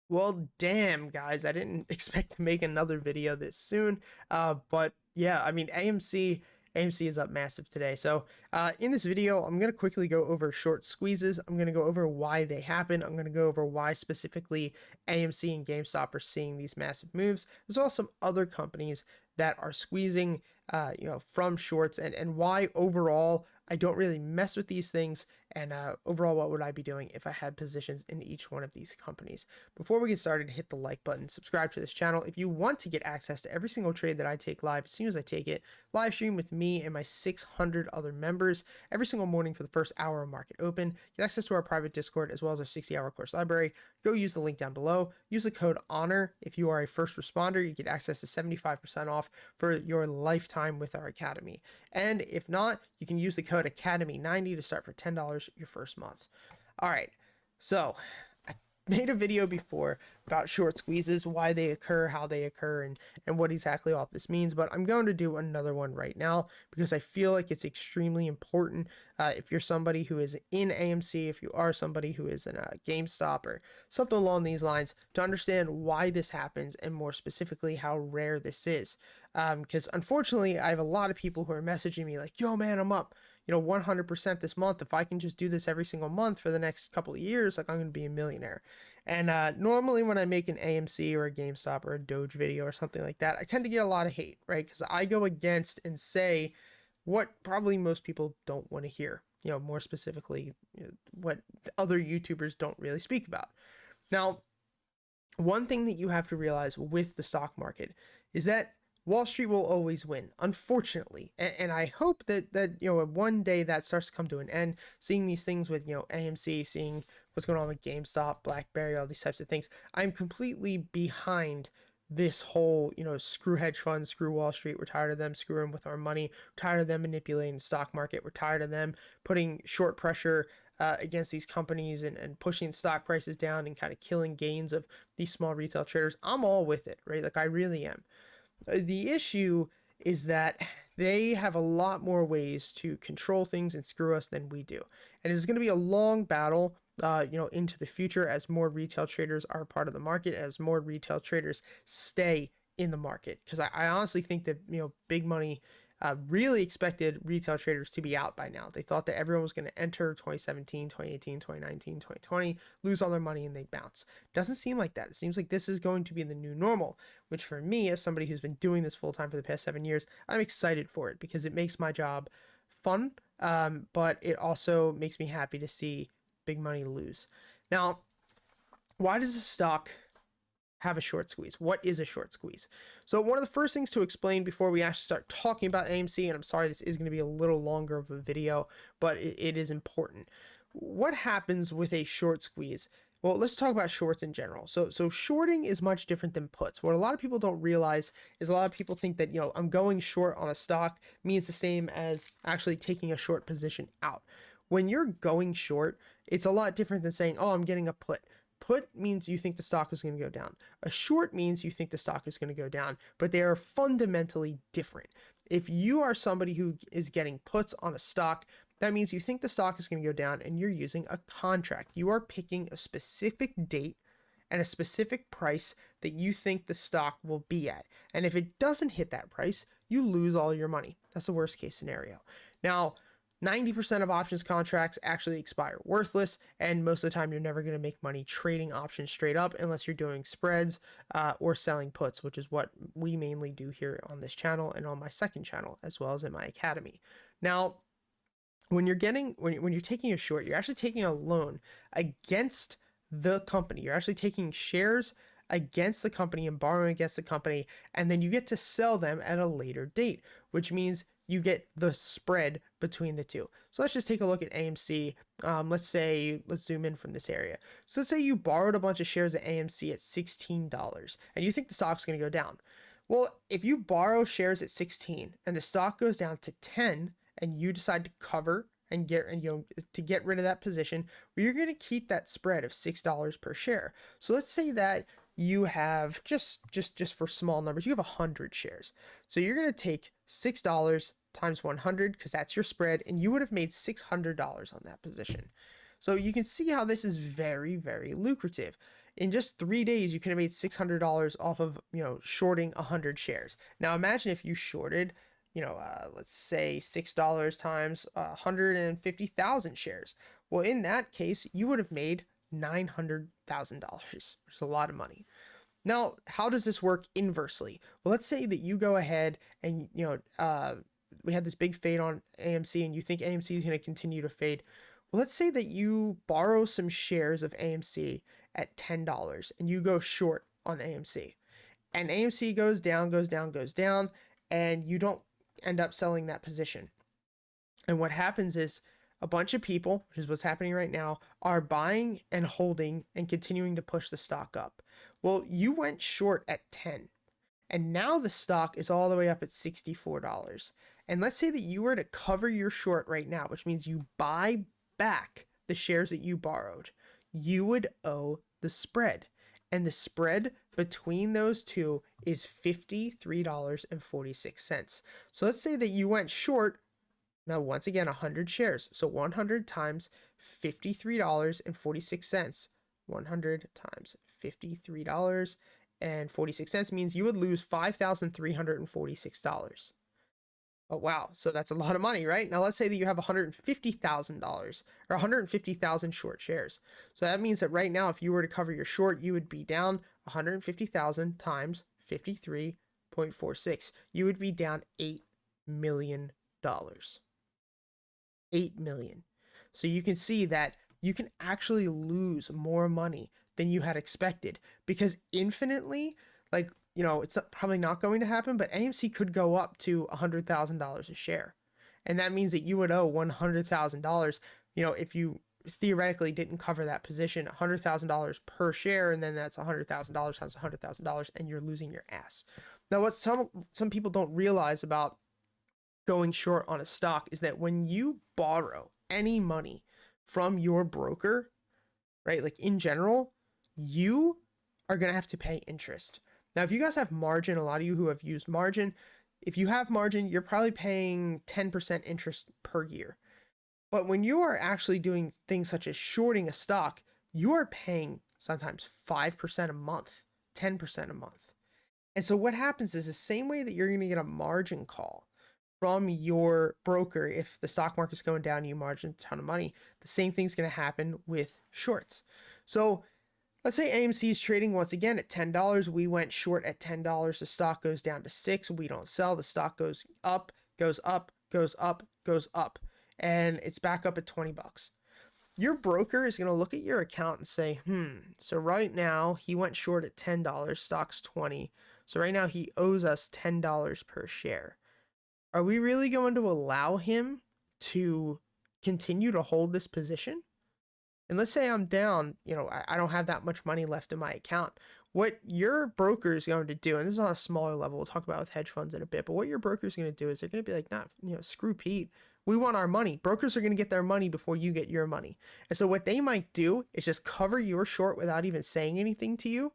Well, damn, guys, I didn't expect to make another video this soon. But yeah, I mean, AMC is up massive today. So, in this video, I'm going to quickly go over short squeezes. I'm going to go over why they happen. I'm going to go over why specifically AMC and GameStop are seeing these massive moves, as well as some other companies that are squeezing, from shorts, and why overall I don't really mess with these things. And overall, what would I be doing if I had positions in each one of these companies? Before we get started, hit the like button, subscribe to this channel. If you want to get access to every single trade that I take live as soon as I take it, live stream with me and my 600 other members every single morning for the first hour of market open, get access to our private Discord as well as our 60-hour course library, go use the link down below. Use the code HONOR. If you are a first responder, you get access to 75% off for your lifetime with our academy. And if not, you can use the code ACADEMY90 to start for $10 your first month. All right, so I made a video before about short squeezes, why they occur, how they occur, and what exactly all this means. But I'm going to do another one right now because I feel like it's extremely important. If you're somebody who is in AMC, if you are somebody who is in a GameStop or something along these lines, to understand why this happens and more specifically how rare this is. Because unfortunately, I have a lot of people who are messaging me like, yo, man, I'm up 100% this month. If I can just do this every single month for the next couple of years, like I'm going to be a millionaire. And normally when I make an AMC or a GameStop or a Doge video or something like that, I tend to get a lot of hate, right? Because I go against and say what probably most people don't want to hear, more specifically, what other YouTubers don't really speak about. Now, one thing that you have to realize with the stock market is that Wall Street will always win, unfortunately. And I hope that one day that starts to come to an end. Seeing these things with AMC, seeing what's going on with GameStop, BlackBerry, all these types of things, I'm completely behind this whole screw hedge funds, screw Wall Street. We're tired of them screwing with our money. We're tired of them manipulating the stock market. We're tired of them putting short pressure against these companies and pushing the stock prices down and kind of killing gains of these small retail traders. I'm all with it, right? Like I really am. The issue is that they have a lot more ways to control things and screw us than we do. And it's going to be a long battle, into the future as more retail traders are part of the market, as more retail traders stay in the market. Because I honestly think that, big money really expected retail traders to be out by now. They thought that everyone was going to enter 2017, 2018, 2019, 2020, lose all their money, and they'd bounce. Doesn't seem like that. It seems like this is going to be the new normal, which for me, as somebody who's been doing this full time for the past 7 years, I'm excited for it because it makes my job fun, but it also makes me happy to see big money lose. Now, why does a stock have a short squeeze? What is a short squeeze? So one of the first things to explain before we actually start talking about AMC, and I'm sorry this is going to be a little longer of a video, but it is important. What happens with a short squeeze? Well, let's talk about shorts in general. So shorting is much different than puts. What a lot of people don't realize is a lot of people think that, I'm going short on a stock means the same as actually taking a short position out. When you're going short, it's a lot different than saying, oh, I'm getting a put. Put means you think the stock is going to go down. A short means you think the stock is going to go down, but they are fundamentally different. If you are somebody who is getting puts on a stock, that means you think the stock is going to go down and you're using a contract. You are picking a specific date and a specific price that you think the stock will be at. And if it doesn't hit that price, you lose all your money. That's the worst case scenario. Now, 90% of options contracts actually expire worthless, and most of the time you're never going to make money trading options straight up unless you're doing spreads or selling puts, which is what we mainly do here on this channel and on my second channel, as well as in my academy. Now, when you're taking a short, you're actually taking a loan against the company. You're actually taking shares against the company and borrowing against the company, and then you get to sell them at a later date, which means you get the spread between the two. So let's just take a look at AMC. Let's zoom in from this area. So let's say you borrowed a bunch of shares at AMC at $16 and you think the stock's going to go down. Well, if you borrow shares at 16 and the stock goes down to 10 and you decide to cover and to get rid of that position, well, you're going to keep that spread of $6 per share. So let's say that you have just for small numbers, you have 100 shares. So you're going to take $6 times 100 because that's your spread, and you would have made $600 on that position. So you can see how this is very, very lucrative. in just 3 days, you could have made $600 off of, shorting 100 shares. Now imagine if you shorted, let's say $6 times 150,000 shares. Well, in that case, you would have made $900,000, which is a lot of money. Now, how does this work inversely? Well, let's say that you go ahead and, we had this big fade on AMC and you think AMC is going to continue to fade. Well, let's say that you borrow some shares of AMC at $10 and you go short on AMC. And AMC goes down, goes down, goes down, and you don't end up selling that position. And what happens is a bunch of people, which is what's happening right now, are buying and holding and continuing to push the stock up. Well, you went short at 10 and now the stock is all the way up at $64. And let's say that you were to cover your short right now, which means you buy back the shares that you borrowed, you would owe the spread. And the spread between those two is $53.46. So let's say that you went short, now once again, 100 shares. So 100 times $53.46, 100 times $53.46 means you would lose $5,346. Oh, wow. So that's a lot of money, right? Now let's say that you have $150,000 or 150,000 short shares. So that means that right now, if you were to cover your short, you would be down 150,000 times 53.46. You would be down $8 million. $8 million. So you can see that you can actually lose more money than you had expected because infinitely, like, it's probably not going to happen, but AMC could go up to $100,000 a share. And that means that you would owe $100,000, if you theoretically didn't cover that position, $100,000 per share. And then that's $100,000 times $100,000 and you're losing your ass. Now, what some people don't realize about going short on a stock is that when you borrow any money from your broker, right, like in general, you are going to have to pay interest. Now, if you guys have margin, a lot of you who have used margin, if you have margin, you're probably paying 10% interest per year. But when you are actually doing things such as shorting a stock, you are paying sometimes 5% a month, 10% a month. And so what happens is the same way that you're going to get a margin call from your broker if the stock market's going down and you margin a ton of money, the same thing's going to happen with shorts. So let's say AMC is trading once again at $10. We went short at $10. The stock goes down to $6. We don't sell. The stock goes up, goes up, goes up, goes up, and it's back up at 20 bucks. Your broker is going to look at your account and say, so right now he went short at $10. Stock's 20. So right now he owes us $10 per share. Are we really going to allow him to continue to hold this position? And let's say I'm down, I don't have that much money left in my account. What your broker is going to do, and this is on a smaller level, we'll talk about with hedge funds in a bit, but what your broker is going to do is they're going to be like, nah, screw Pete. We want our money. Brokers are going to get their money before you get your money. And so what they might do is just cover your short without even saying anything to you.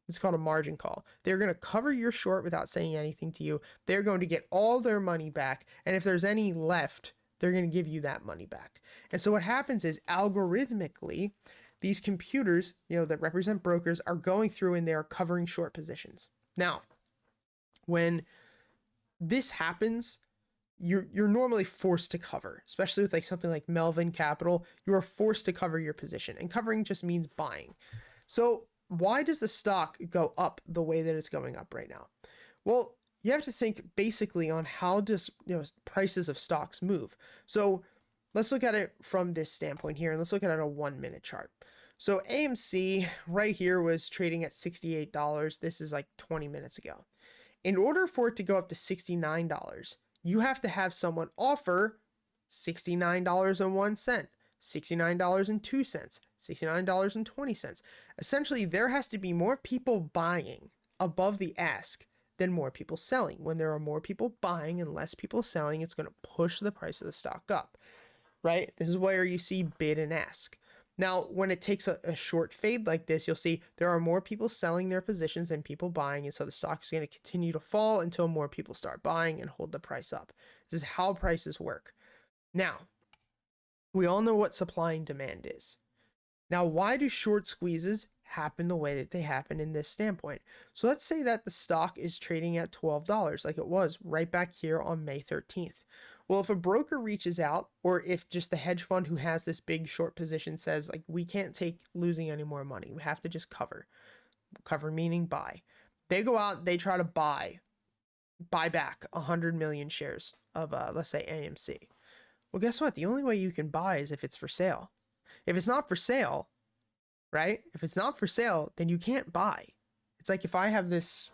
It's called a margin call. They're going to cover your short without saying anything to you. They're going to get all their money back. And if there's any left, they're going to give you that money back. And so what happens is algorithmically, these computers, that represent brokers are going through and they're covering short positions. Now, when this happens, you're normally forced to cover, especially with like something like Melvin Capital, you are forced to cover your position, and covering just means buying. So why does the stock go up the way that it's going up right now? Well, you have to think basically on how does prices of stocks move. So let's look at it from this standpoint here, and let's look at it on a 1 minute chart. So AMC right here was trading at $68. This is like 20 minutes ago. In order for it to go up to $69, you have to have someone offer $69.01, $69.02, $69.20. Essentially, there has to be more people buying above the ask than more people selling. When there are more people buying and less people selling, it's going to push the price of the stock up, right? This is where you see bid and ask. Now, when it takes a short fade like this, you'll see there are more people selling their positions than people buying, and so the stock is going to continue to fall until more people start buying and hold the price up. This is how prices work. Now, we all know what supply and demand is. Now, why do short squeezes happen the way that they happen in this standpoint. So let's say that the stock is trading at $12 like it was right back here on May 13th. Well, if a broker reaches out, or if just the hedge fund who has this big short position says, like, we can't take losing any more money, we have to just cover meaning buy, they go out, they try to buy back 100 million shares of let's say AMC. Well, guess what? The only way you can buy is if it's for sale. If it's not for sale, right? If it's not for sale, then you can't buy. It's like if I have this,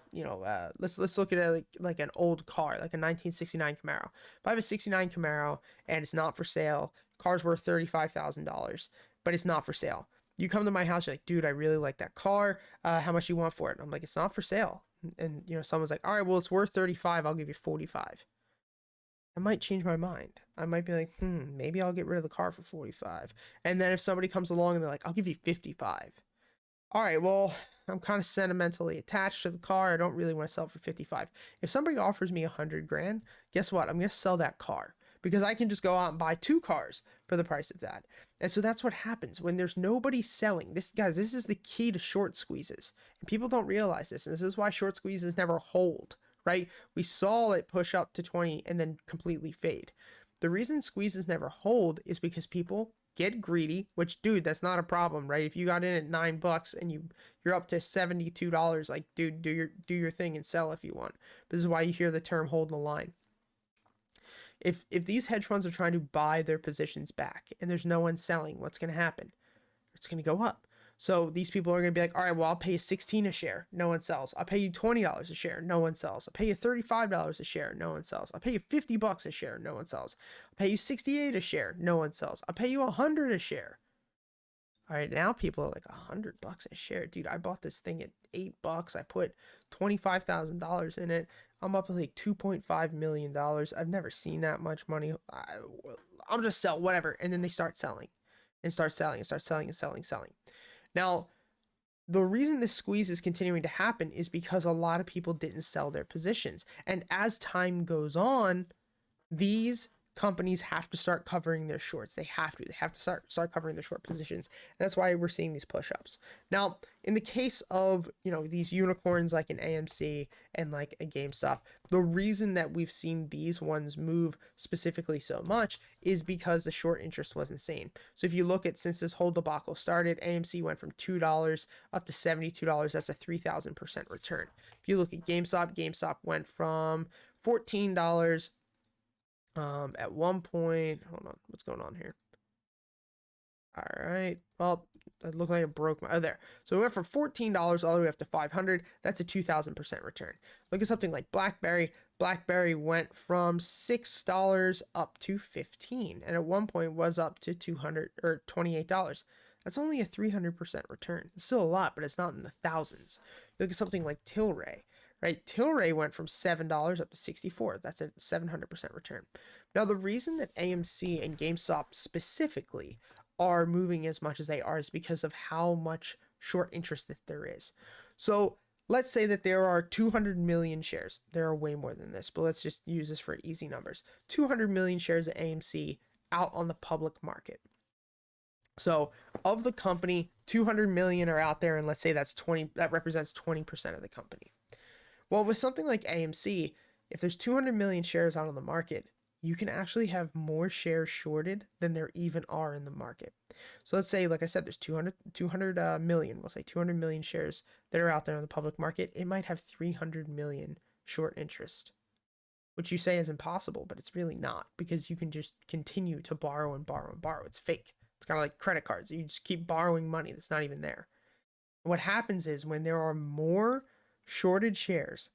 let's look at it like an old car, like a 1969 Camaro. If I have a 69 Camaro and it's not for sale, car's worth $35,000, but it's not for sale. You come to my house, you're like, dude, I really like that car. How much you want for it? And I'm like, it's not for sale. And someone's like, all right, well, it's worth 35. I'll give you 45. I might change my mind. I might be like, maybe I'll get rid of the car for 45. And then if somebody comes along and they're like, I'll give you 55. All right, well, I'm kind of sentimentally attached to the car. I don't really want to sell for 55. If somebody offers me 100 grand, guess what? I'm going to sell that car because I can just go out and buy 2 cars for the price of that. And so that's what happens when there's nobody selling. Guys, this is the key to short squeezes. And people don't realize this. And this is why short squeezes never hold, right? We saw it push up to 20 and then completely fade. The reason squeezes never hold is because people get greedy, which, dude, that's not a problem, right? If you got in at $9 and you're up to $72, like, dude, do your thing and sell if you want. This is why you hear the term hold the line. If these hedge funds are trying to buy their positions back and there's no one selling, what's going to happen? It's going to go up. So these people are going to be like, all right, well, I'll pay you $16 a share. No one sells. I'll pay you $20 a share. No one sells. I'll pay you $35 a share. No one sells. I'll pay you $50 a share. No one sells. I'll pay you $68 a share. No one sells. I'll pay you $100 a share. All right, now people are like, $100 a share. Dude, I bought this thing at $8. I put $25,000 in it. I'm up to like $2.5 million. I've never seen that much money. I'll just sell whatever. And then they start selling and start selling and start selling and selling. Now, the reason this squeeze is continuing to happen is because a lot of people didn't sell their positions. And as time goes on, these companies have to start covering their shorts. They have to start covering their short positions. And that's why we're seeing these push-ups. Now, in the case of, these unicorns like an AMC and like a GameStop, the reason that we've seen these ones move specifically so much is because the short interest was insane. So if you look at, since this whole debacle started, AMC went from $2 up to $72. That's a 3,000% return. If you look at GameStop went from $14 at one point. Hold on, what's going on here? All right, well, it looked like it broke my, there. So we went from $14 all the way up to $500. That's a 2,000% return. Look at something like BlackBerry went from $6 up to $15, and at one point was up to $28. That's only a 300% return. It's still a lot, but it's not in the thousands. Look at something like Tilray. Right, Tilray went from $7 up to $64. That's a 700% return. Now, the reason that AMC and GameStop specifically are moving as much as they are is because of how much short interest that there is. So let's say that there are 200 million shares. There are way more than this, but let's just use this for easy numbers. 200 million shares of AMC out on the public market. So of the company, 200 million are out there, and let's say that represents 20% of the company. Well, with something like AMC, if there's 200 million shares out on the market, you can actually have more shares shorted than there even are in the market. So let's say, like I said, there's 200 million, we'll say 200 million shares that are out there on the public market. It might have 300 million short interest, which you say is impossible, but it's really not, because you can just continue to borrow and borrow and borrow. It's fake. It's kind of like credit cards. You just keep borrowing money that's not even there. What happens is when there are more shorted shares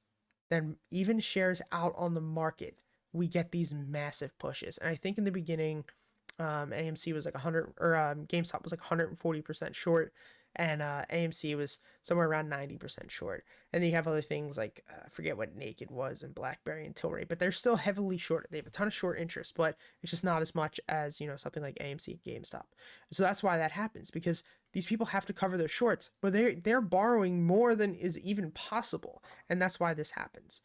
than even shares out on the market, we get these massive pushes. And I think in the beginning, AMC was like 100, or GameStop was like 140% short, and AMC was somewhere around 90% short. And then you have other things like, I forget what Naked was, and BlackBerry and Tilray, but they're still heavily shorted. They have a ton of short interest, but it's just not as much as, something like AMC and GameStop. So that's why that happens, because these people have to cover their shorts, but they're borrowing more than is even possible. And that's why this happens.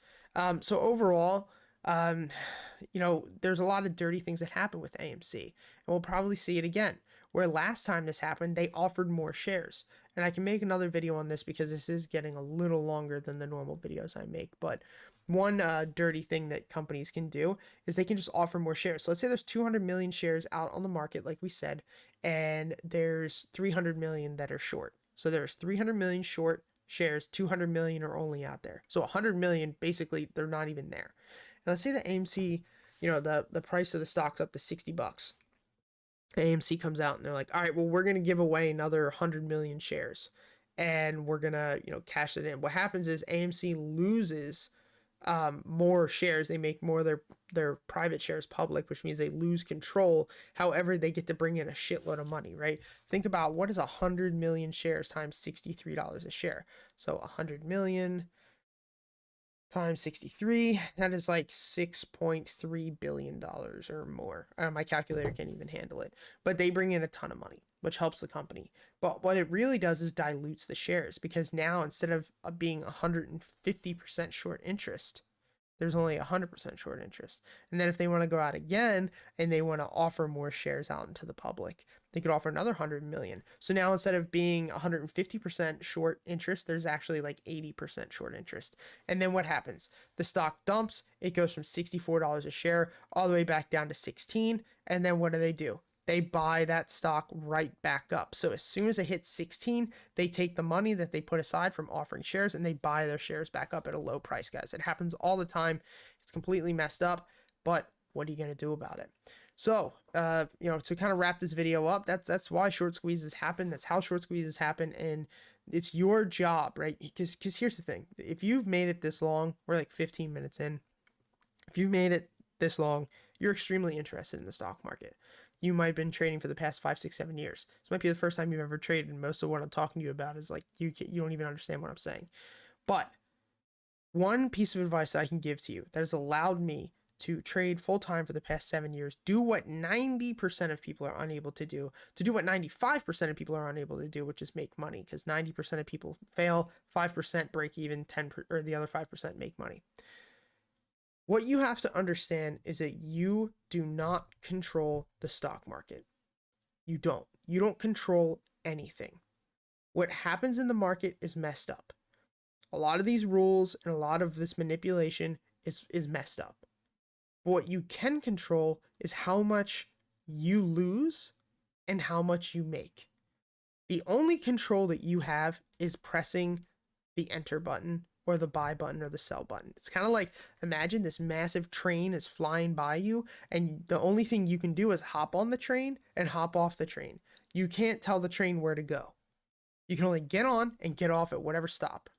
So overall, there's a lot of dirty things that happen with AMC, and we'll probably see it again. where last time this happened, they offered more shares. And I can make another video on this because this is getting a little longer than the normal videos I make. But one dirty thing that companies can do is they can just offer more shares. So let's say there's 200 million shares out on the market, like we said, and there's 300 million that are short. So there's 300 million short shares, 200 million are only out there. So 100 million, basically, they're not even there. And let's say that AMC, the price of the stock's up to $60. AMC comes out and they're like, all right, well, we're going to give away another 100 million shares and we're going to, cash it in. What happens is AMC loses more shares. They make more of their private shares public, which means they lose control. However, they get to bring in a shitload of money, right? Think about what is 100 million shares times $63 a share. So 100 million times 63, that is like $6.3 billion or more. My calculator can't even handle it, but they bring in a ton of money, which helps the company. But what it really does is dilutes the shares, because now instead of being 150% short interest, there's only 100% short interest. And then if they want to go out again and they want to offer more shares out into the public, they could offer another 100 million. So now instead of being 150% short interest, there's actually like 80% short interest. And then what happens? The stock dumps. It goes from $64 a share all the way back down to 16. And then what do? They buy that stock right back up. So as soon as it hits 16, they take the money that they put aside from offering shares and they buy their shares back up at a low price, guys. It happens all the time. It's completely messed up, but what are you going to do about it? So, to kind of wrap this video up, that's why short squeezes happen. That's how short squeezes happen. And it's your job, right? Because here's the thing. If you've made it this long, we're like 15 minutes in. If you've made it this long, you're extremely interested in the stock market. You might have been trading for the past 5, 6, 7 years. This might be the first time you've ever traded, and most of what I'm talking to you about is like you don't even understand what I'm saying. But one piece of advice that I can give to you that has allowed me to trade full-time for the past 7 years, do what 90% of people are unable to do what 95% of people are unable to do, which is make money, because 90% of people fail, 5% break even, or the other 5% make money. What you have to understand is that you do not control the stock market. You don't control anything. What happens in the market is messed up. A lot of these rules and a lot of this manipulation is messed up. What you can control is how much you lose and how much you make. The only control that you have is pressing the enter button or the buy button or the sell button. It's kind of like, imagine this massive train is flying by you and the only thing you can do is hop on the train and hop off the train. You can't tell the train where to go. You can only get on and get off at whatever stop.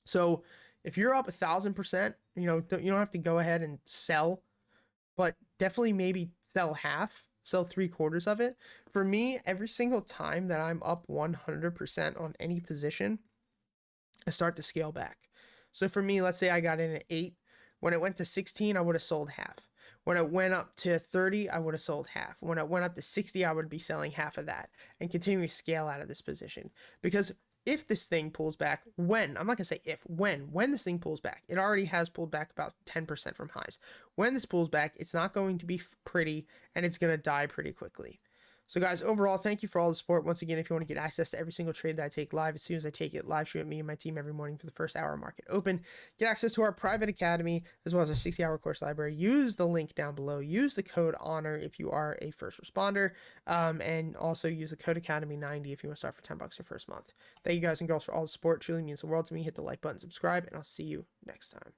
So if you're up 1,000%, you don't have to go ahead and sell, but definitely maybe sell half, sell 3/4 of it. For me, every single time that I'm up 100% on any position, I start to scale back. So for me, let's say I got in at 8. When it went to 16, I would have sold half. When it went up to 30, I would have sold half. When it went up to 60, I would be selling half of that and continuing to scale out of this position. Because if this thing pulls back, I'm not going to say if, when this thing pulls back, it already has pulled back about 10% from highs. When this pulls back, it's not going to be pretty and it's going to die pretty quickly. So guys, overall, thank you for all the support. Once again, if you want to get access to every single trade that I take live, as soon as I take it, live stream with me and my team every morning for the first hour market open. Get access to our private academy, as well as our 60-hour course library. Use the link down below. Use the code HONOR if you are a first responder. And also use the code Academy90 if you want to start for $10 your first month. Thank you guys and girls for all the support. It truly means the world to me. Hit the like button, subscribe, and I'll see you next time.